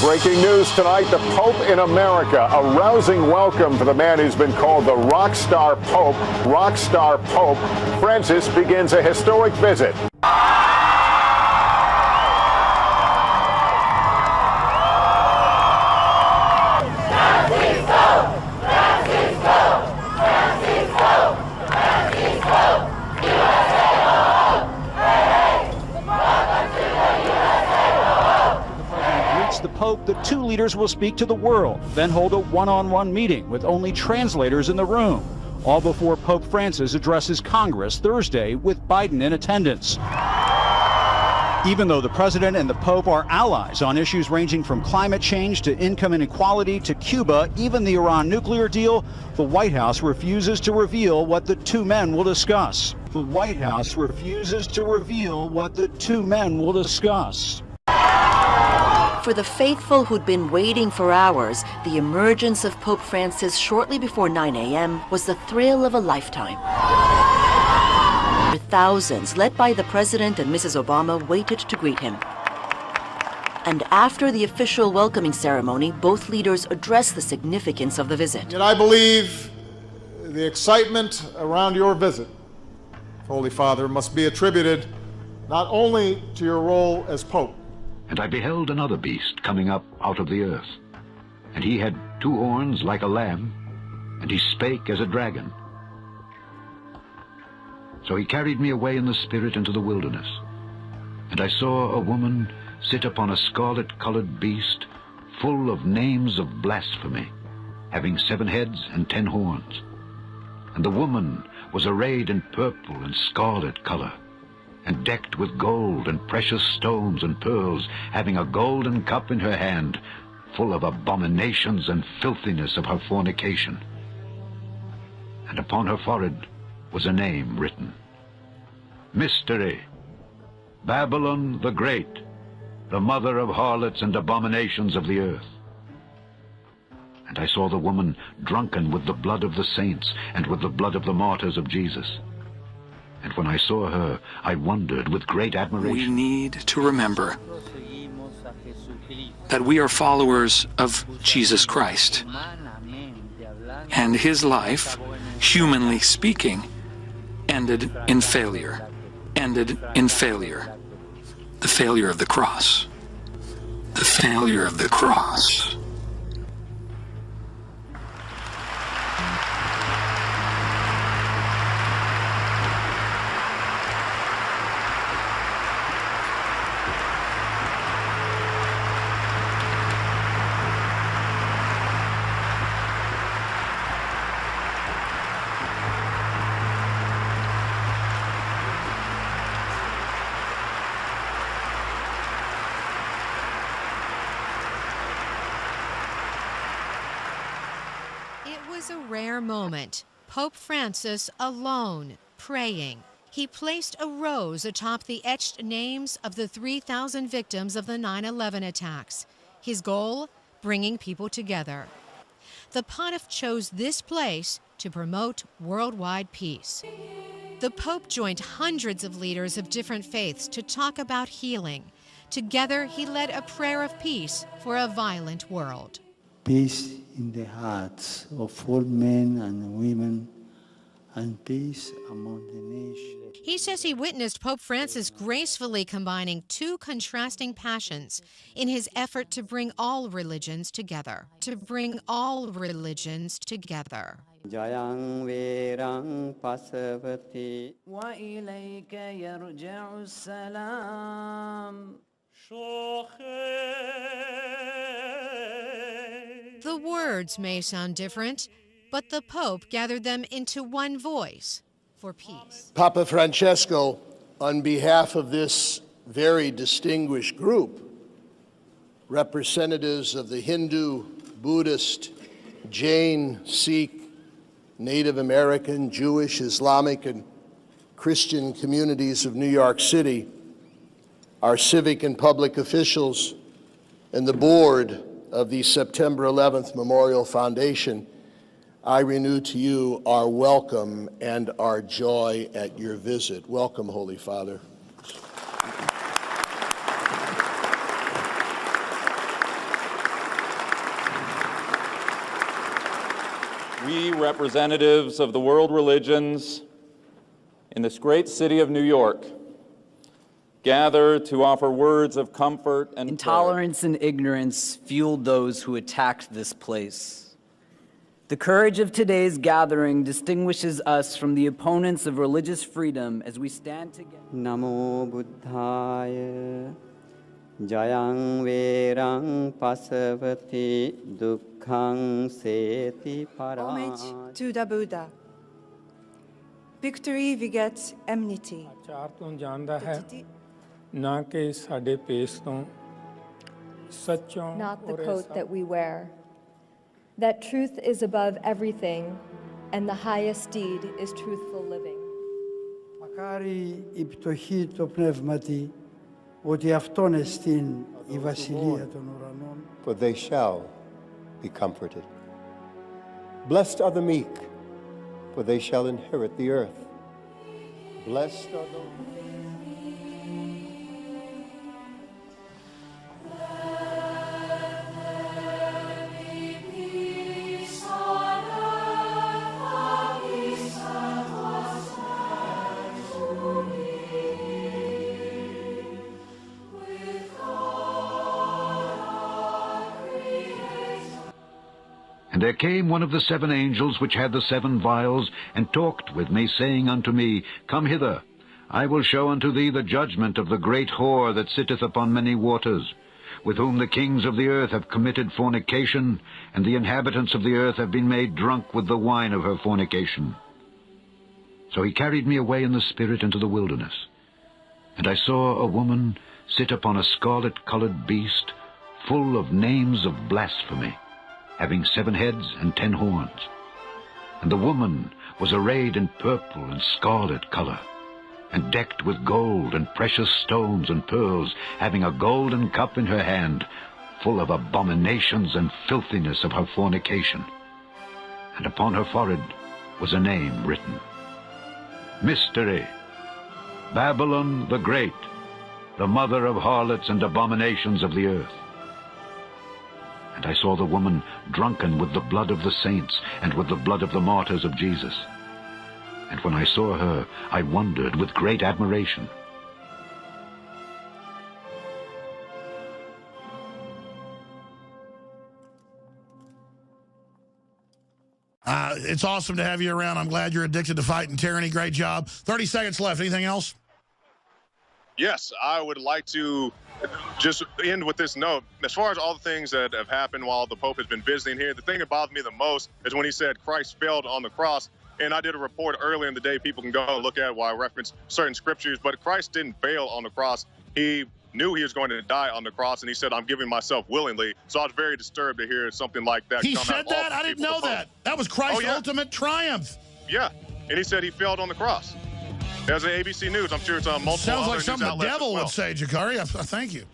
Breaking news tonight, the Pope in America. A rousing welcome for the man who's been called the rock star Pope. Rock star Pope Francis begins a historic visit. The Pope, the two leaders will speak to the world, then hold a one-on-one meeting with only translators in the room, all before Pope Francis addresses Congress Thursday with Biden in attendance. Even though the president and the Pope are allies on issues ranging from climate change to income inequality to Cuba, even the Iran nuclear deal, the White House refuses to reveal what the two men will discuss. The White House refuses to reveal what the two men will discuss. For the faithful who'd been waiting for hours, the emergence of Pope Francis shortly before 9 a.m. was the thrill of a lifetime. Thousands, led by the President and Mrs. Obama, waited to greet him. And after the official welcoming ceremony, both leaders addressed the significance of the visit. And I believe the excitement around your visit, Holy Father, must be attributed not only to your role as Pope. And I beheld another beast coming up out of the earth. And he had two horns like a lamb, and he spake as a dragon. So he carried me away in the spirit into the wilderness. And I saw a woman sit upon a scarlet-colored beast, full of names of blasphemy, having 7 heads and 10 horns. And the woman was arrayed in purple and scarlet color, and decked with gold and precious stones and pearls, having a golden cup in her hand, full of abominations and filthiness of her fornication. And upon her forehead was a name written, Mystery, Babylon the Great, the mother of harlots and abominations of the earth. And I saw the woman drunken with the blood of the saints and with the blood of the martyrs of Jesus. And when I saw her, I wondered with great admiration. We need to remember that we are followers of Jesus Christ. And his life, humanly speaking, ended in failure. Ended in failure. The failure of the cross. The failure of the cross. A rare moment. Pope Francis alone, praying. He placed a rose atop the etched names of the 3,000 victims of the 9/11 attacks. His goal? Bringing people together. The pontiff chose this place to promote worldwide peace. The Pope joined hundreds of leaders of different faiths to talk about healing. Together, he led a prayer of peace for a violent world. Peace in the hearts of all men and women, and peace among the nations. He says he witnessed Pope Francis gracefully combining two contrasting passions in his effort to bring all religions together. To bring all religions together. Jayang verang pasavati wa ilayka yarja'u salam. The words may sound different, but the Pope gathered them into one voice for peace. Papa Francesco, on behalf of this very distinguished group, representatives of the Hindu, Buddhist, Jain, Sikh, Native American, Jewish, Islamic, and Christian communities of New York City, our civic and public officials, and the board of the September 11th Memorial Foundation, I renew to you our welcome and our joy at your visit. Welcome, Holy Father. 9 We, representatives of the world religions in this great city of New York, gather to offer words of comfort and Intolerance and ignorance fueled those who attacked this place. The courage of today's gathering distinguishes us from the opponents of religious freedom as we stand together. Namo Buddhaya Jayang Verang Pasavati Dukkhang Seti Para. Homage to the Buddha. Victory begets enmity. Not the coat that we wear. That truth is above everything, and the highest deed is truthful living. Μακάρι η πτωχή το πνεύματι, ότι αυτόν εστίν η βασιλεία των ουρανών. For they shall be comforted. Blessed are the meek, for they shall inherit the earth. Blessed are those. And there came one of the 7 angels which had the 7 vials, and talked with me, saying unto me, Come hither, I will show unto thee the judgment of the great whore that sitteth upon many waters, with whom the kings of the earth have committed fornication, and the inhabitants of the earth have been made drunk with the wine of her fornication. So he carried me away in the spirit into the wilderness. And I saw a woman sit upon a scarlet-colored beast, full of names of blasphemy, having 7 heads and 10 horns. And the woman was arrayed in purple and scarlet color, and decked with gold and precious stones and pearls, having a golden cup in her hand, full of abominations and filthiness of her fornication. And upon her forehead was a name written, Mystery, Babylon the Great, the mother of harlots and abominations of the earth. And I saw the woman drunken with the blood of the saints and with the blood of the martyrs of Jesus. And when I saw her, I wondered with great admiration. It's awesome to have you around. I'm glad you're addicted to fighting tyranny. Great job. 30 seconds left. Anything else? Yes, I would like to just end with this note. As far as all the things that have happened while the Pope has been visiting here, the thing that bothered me the most is when he said Christ failed on the cross. And I did a report earlier in the day, people can go and look at where I reference certain scriptures, but Christ didn't fail on the cross. He knew he was going to die on the cross, and he said, I'm giving myself willingly. So I was very disturbed to hear something like that. He said that? I didn't know that. That was Christ's ultimate triumph. Yeah, and he said he failed on the cross. There's an ABC News. I'm sure it's on multiple Sounds like other something news the outlets devil as well. would say, Jakari. Thank you.